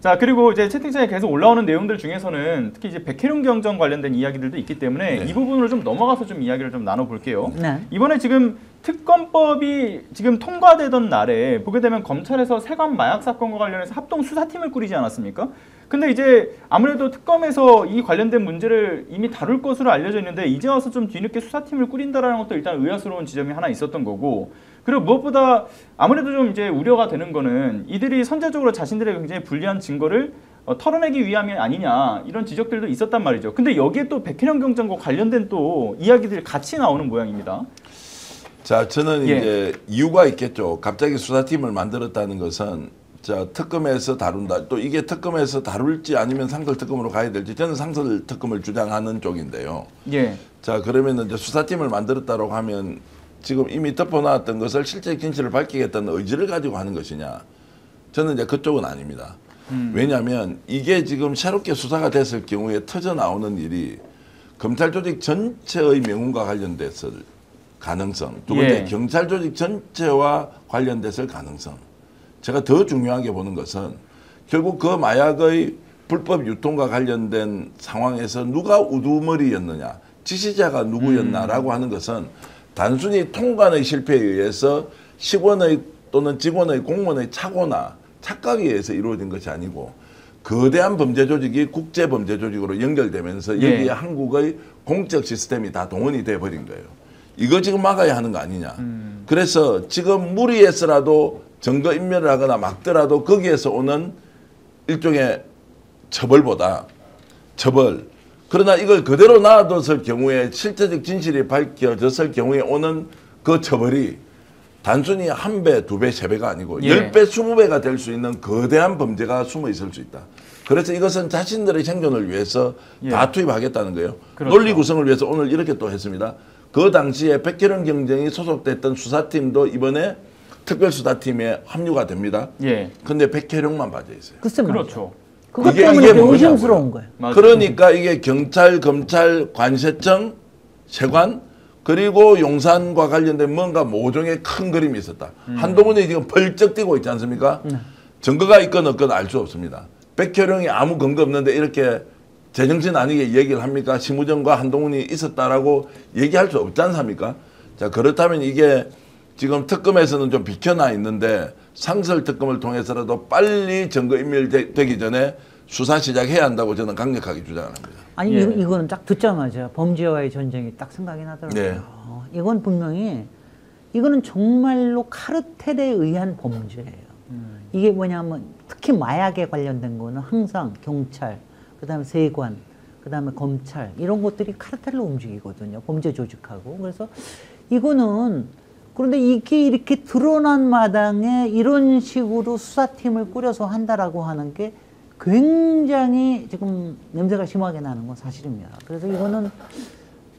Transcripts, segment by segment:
자, 그리고 이제 채팅창에 계속 올라오는 내용들 중에서는 특히 이제 백혜룡 경정 관련된 이야기들도 있기 때문에 이 부분으로 좀 넘어가서 좀 이야기를 좀 나눠볼게요. 이번에 지금 특검법이 지금 통과되던 날에 보게 되면 검찰에서 세관 마약 사건과 관련해서 합동 수사팀을 꾸리지 않았습니까? 근데 이제 아무래도 특검에서 이 관련된 문제를 이미 다룰 것으로 알려져 있는데 이제 와서 좀 뒤늦게 수사팀을 꾸린다라는 것도 일단 의아스러운 지점이 하나 있었던 거고, 그리고 무엇보다 아무래도 좀 이제 우려가 되는 거는 이들이 선제적으로 자신들의 굉장히 불리한 증거를 털어내기 위함이 아니냐 이런 지적들도 있었단 말이죠. 근데 여기에 또 백혜령 경정과 관련된 또 이야기들이 같이 나오는 모양입니다. 자, 저는 이제 이유가 있겠죠. 갑자기 수사팀을 만들었다는 것은 자, 특검에서 다룬다. 또 이게 특검에서 다룰지 아니면 상설특검으로 가야 될지, 저는 상설특검을 주장하는 쪽인데요. 자, 그러면 이제 수사팀을 만들었다고 하면 지금 이미 덮어놨던 것을 실제 진실을 밝히겠다는 의지를 가지고 하는 것이냐? 저는 이제 그쪽은 아닙니다. 왜냐하면 이게 지금 새롭게 수사가 됐을 경우에 터져 나오는 일이 검찰 조직 전체의 명운과 관련됐을 가능성, 두 번째 경찰 조직 전체와 관련됐을 가능성. 제가 더 중요하게 보는 것은 결국 그 마약의 불법 유통과 관련된 상황에서 누가 우두머리였느냐, 지시자가 누구였나라고 하는 것은 단순히 통관의 실패에 의해서 직원의 또는 직원의 공무원의 착오나 착각에 의해서 이루어진 것이 아니고 거대한 범죄 조직이 국제 범죄 조직으로 연결되면서 여기에 한국의 공적 시스템이 다 동원이 돼버린 거예요. 이거 지금 막아야 하는 거 아니냐. 그래서 지금 무리해서라도 증거인멸을 하거나 막더라도 거기에서 오는 일종의 처벌보다 그러나 이걸 그대로 놔뒀을 경우에 실제적 진실이 밝혀졌을 경우에 오는 그 처벌이 단순히 1배, 2배, 3배가 아니고 10배, 20배가 될 수 있는 거대한 범죄가 숨어 있을 수 있다. 그래서 이것은 자신들의 생존을 위해서 다 투입하겠다는 거예요. 논리 구성을 위해서 오늘 이렇게 또 했습니다. 그 당시에 백혜령 경정이 소속됐던 수사팀도 이번에 특별수사팀에 합류가 됩니다. 근데 백혜령만 빠져 있어요. 글쎄 그렇죠. 그것 때문에 의심스러운 거예요. 그러니까 이게 경찰, 검찰, 관세청, 세관 그리고 용산과 관련된 뭔가 모종의 큰 그림이 있었다. 한동훈이 지금 벌쩍 뛰고 있지 않습니까? 증거가 있건 없건 알 수 없습니다. 백혜령이 아무 근거 없는데 이렇게 제정신 아니게 얘기를 합니까? 심우정과 한동훈이 있었다라고 얘기할 수 없지 않습니까? 자, 그렇다면 이게 지금 특검에서는 좀 비켜나 있는데 상설특검을 통해서라도 빨리 증거인멸되기 전에 수사 시작해야 한다고 저는 강력하게 주장합니다. 아니 이거는 딱 듣자마자 범죄와의 전쟁이 딱 생각이 나더라고요. 이건 분명히 이거는 정말로 카르텔에 의한 범죄예요. 이게 뭐냐면 특히 마약에 관련된 거는 항상 경찰, 그다음에 세관, 그다음에 검찰 이런 것들이 카르텔로 움직이거든요. 범죄 조직하고. 그래서 이거는 그런데 이게 이렇게 드러난 마당에 이런 식으로 수사팀을 꾸려서 한다라고 하는 게 굉장히 지금 냄새가 심하게 나는 건 사실입니다. 그래서 이거는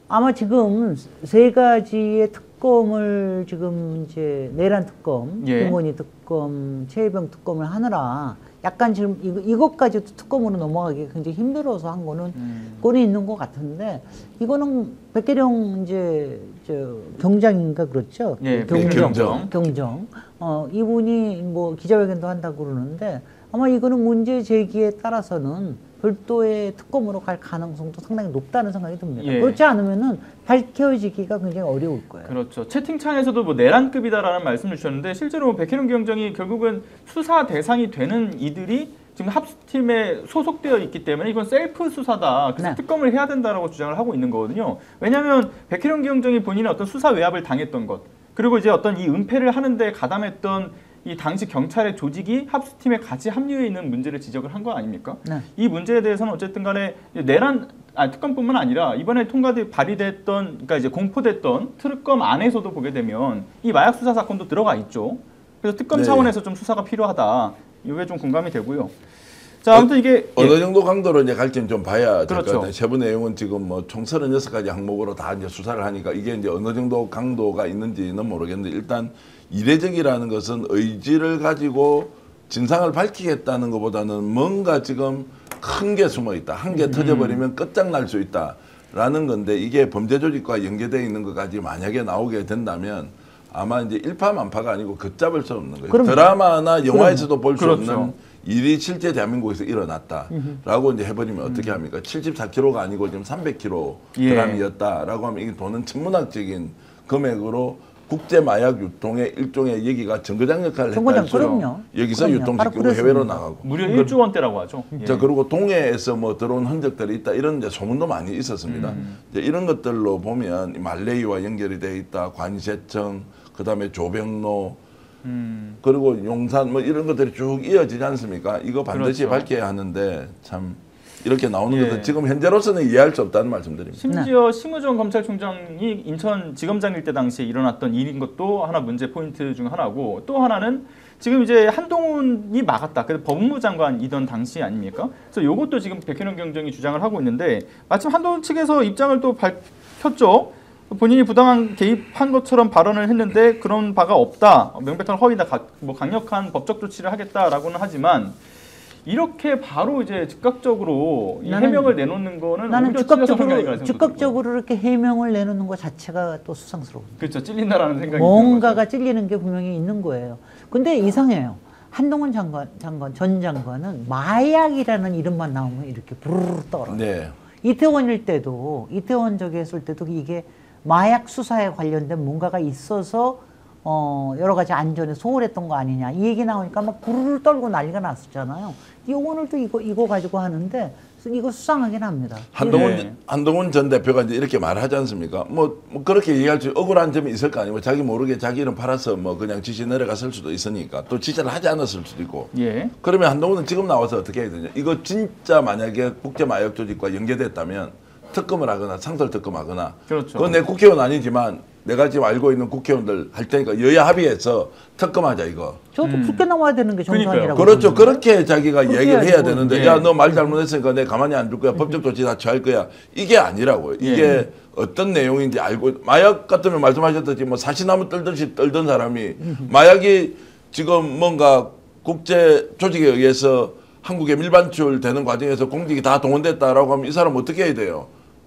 아마 지금 3가지의 특검을 지금 이제 내란 특검, 김건희 특검, 최혜병 특검을 하느라 약간 지금 이것까지도 특검으로 넘어가기 굉장히 힘들어서 한 거는 꼴이 있는 것 같은데 이거는 백혜령 이제 경장인가 그렇죠? 경정. 이분이 뭐 기자회견도 한다고 그러는데 아마 이거는 문제 제기에 따라서는 별도의 특검으로 갈 가능성도 상당히 높다는 생각이 듭니다. 그렇지 않으면은 밝혀지기가 굉장히 어려울 거예요. 그렇죠. 채팅창에서도 뭐 내란급이다라는 말씀을 주셨는데 실제로 백혜령 경정이 결국은 수사 대상이 되는 이들이 지금 합수팀에 소속되어 있기 때문에 이건 셀프 수사다. 그래서 특검을 해야 된다라고 주장을 하고 있는 거거든요. 왜냐하면 백혜령 경정이 본인의 어떤 수사 외압을 당했던 것, 그리고 이제 어떤 이 은폐를 하는데 가담했던 이 당시 경찰의 조직이 합수팀에 같이 합류해 있는 문제를 지적을 한 거 아닙니까? 이 문제에 대해서는 어쨌든 간에 특검뿐만 아니라 이번에 발의됐던, 그러니까 이제 공포됐던 특검 안에서도 보게 되면 이 마약 수사 사건도 들어가 있죠. 그래서 특검 차원에서 좀 수사가 필요하다. 이게 좀 공감이 되고요. 자, 아무튼 이게 어느 정도 강도로 이제 갈지는 좀 봐야 될 것 같아요. 세부 내용은 지금 뭐 총 36가지 항목으로 다 이제 수사를 하니까 이게 이제 어느 정도 강도가 있는지는 모르겠는데 일단 이례적이라는 것은 의지를 가지고 진상을 밝히겠다는 것보다는 뭔가 지금 큰 게 숨어 있다. 한 개 터져버리면 끝장날 수 있다라는 건데 이게 범죄 조직과 연계되어 있는 것까지 만약에 나오게 된다면 아마 이제 일파만파가 아니고 걷잡을 수 없는 거예요. 드라마나 영화에서도 볼 수 없는 일이 실제 대한민국에서 일어났다라고 이제 해버리면 어떻게 합니까? 74kg가 아니고 지금 300kg이었다라고 하면 이게 돈은 천문학적인 금액으로 국제 마약 유통의 일종의 여기가 정거장 역할을 했다. 그럼요. 여기서 그럼요. 유통시키고 바로 해외로 나가고. 무려 1조 원대라고 하죠. 예. 자, 그리고 동해에서 뭐 들어온 흔적들이 있다 이런 이제 소문도 많이 있었습니다. 이제 이런 것들로 보면 말레이와 연결이 돼 있다. 관세청, 그다음에 조병로, 그리고 용산 뭐 이런 것들이 쭉 이어지지 않습니까? 이거 반드시 그렇죠. 밝혀야 하는데 참 이렇게 나오는 예. 것은 지금 현재로서는 이해할 수 없다는 말씀드립니다. 심지어 심우정 검찰총장이 인천지검장일 때 당시에 일어났던 일인 것도 하나 문제 포인트 중 하나고, 또 하나는 지금 이제 한동훈이 막았다. 그래서 법무부 장관이던 당시 아닙니까? 그래서 이것도 지금 백현영 경정이 주장을 하고 있는데, 마침 한동훈 측에서 입장을 또 밝혔죠. 본인이 부당한 개입한 것처럼 발언을 했는데 그런 바가 없다. 명백한 허위다. 뭐 강력한 법적 조치를 하겠다라고는 하지만, 이렇게 바로 이제 즉각적으로 이 해명을 내놓는 거는 나는 오히려 찔려서 하는 게 아닌가 생각이 즉각적으로 이렇게 해명을 내놓는 것 자체가 또 수상스러워요. 그렇죠. 찔린다라는 생각이 뭔가가 찔리는 게 분명히 있는 거예요. 근데 이상해요. 한동훈 전 장관은 마약이라는 이름만 나오면 이렇게 부르르 떨어요. 네. 이태원 저기 했을 때도 이게 마약 수사에 관련된 뭔가가 있어서 여러 가지 안전에 소홀했던 거 아니냐 이 얘기 나오니까 막 부르르 떨고 난리가 났었잖아요. 오늘도 이거 가지고 하는데 이거 수상하긴 합니다. 한동훈 전 대표가 이제 이렇게 말하지 않습니까? 뭐 그렇게 얘기할 수 억울한 점이 있을 거 아니고 자기 모르게 자기 이름 팔아서 뭐 그냥 지시 내려갔을 수도 있으니까 또 지시를 하지 않았을 수도 있고. 예. 그러면 한동훈은 지금 나와서 어떻게 해야 되냐? 이거 진짜 만약에 국제 마약 조직과 연계됐다면 특검을 하거나 상설 특검하거나. 그렇죠. 그건 내 국회의원 아니지만 내가 지금 알고 있는 국회의원들 할 테니까 여야 합의해서 특검하자 이거. 저도 그렇게 나와야 되는 게 정상이라고. 그렇죠. 그렇게 자기가 얘기를 해야 되는데 예. 야, 너 말 잘못했으니까 내가 가만히 안 둘 거야. 법적 조치 다 취할 거야. 이게 아니라고요. 이게 어떤 내용인지 알고 마약 같으면 말씀하셨듯이 뭐 사시나무 떨듯이 떨던 사람이 마약이 지금 뭔가 국제 조직에 의해서 한국에 밀반출되는 과정에서 공직이 다 동원됐다라고 하면 이 사람 어떻게 해야 돼요?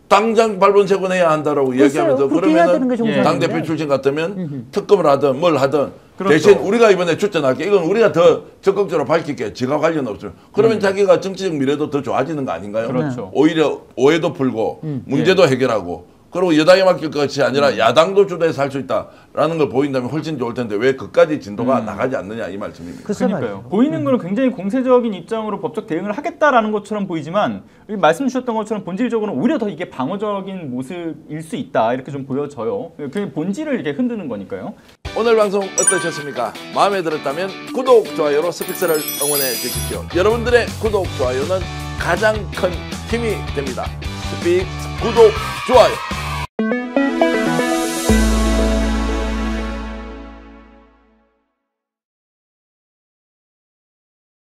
당장 발본색원해야 한다라고 이야기하면서 그러면은 당대표 출신 같으면 특검을 하든 뭘 하든 그렇죠. 대신 우리가 이번에 출전할게. 이건 우리가 더 적극적으로 밝힐게. 지가 관련 없으면. 그러면 자기가 정치적 미래도 더 좋아지는 거 아닌가요? 그렇죠. 오히려 오해도 풀고 문제도 해결하고 그리고 여당에 맡길 것이 아니라 야당도 주도해서 할 수 있다라는 걸 보인다면 훨씬 좋을 텐데 왜 그까지 진도가 나가지 않느냐 이 말씀입니다. 그러니까요. 보이는 거는 굉장히 공세적인 입장으로 법적 대응을 하겠다라는 것처럼 보이지만 말씀 주셨던 것처럼 본질적으로는 오히려 더 이게 방어적인 모습일 수 있다 이렇게 좀 보여져요. 그 본질을 이렇게 흔드는 거니까요. 오늘 방송 어떠셨습니까? 마음에 들었다면 구독, 좋아요로 스픽스를 응원해 주십시오. 여러분들의 구독, 좋아요는 가장 큰 힘이 됩니다. 스픽스 구독, 좋아요.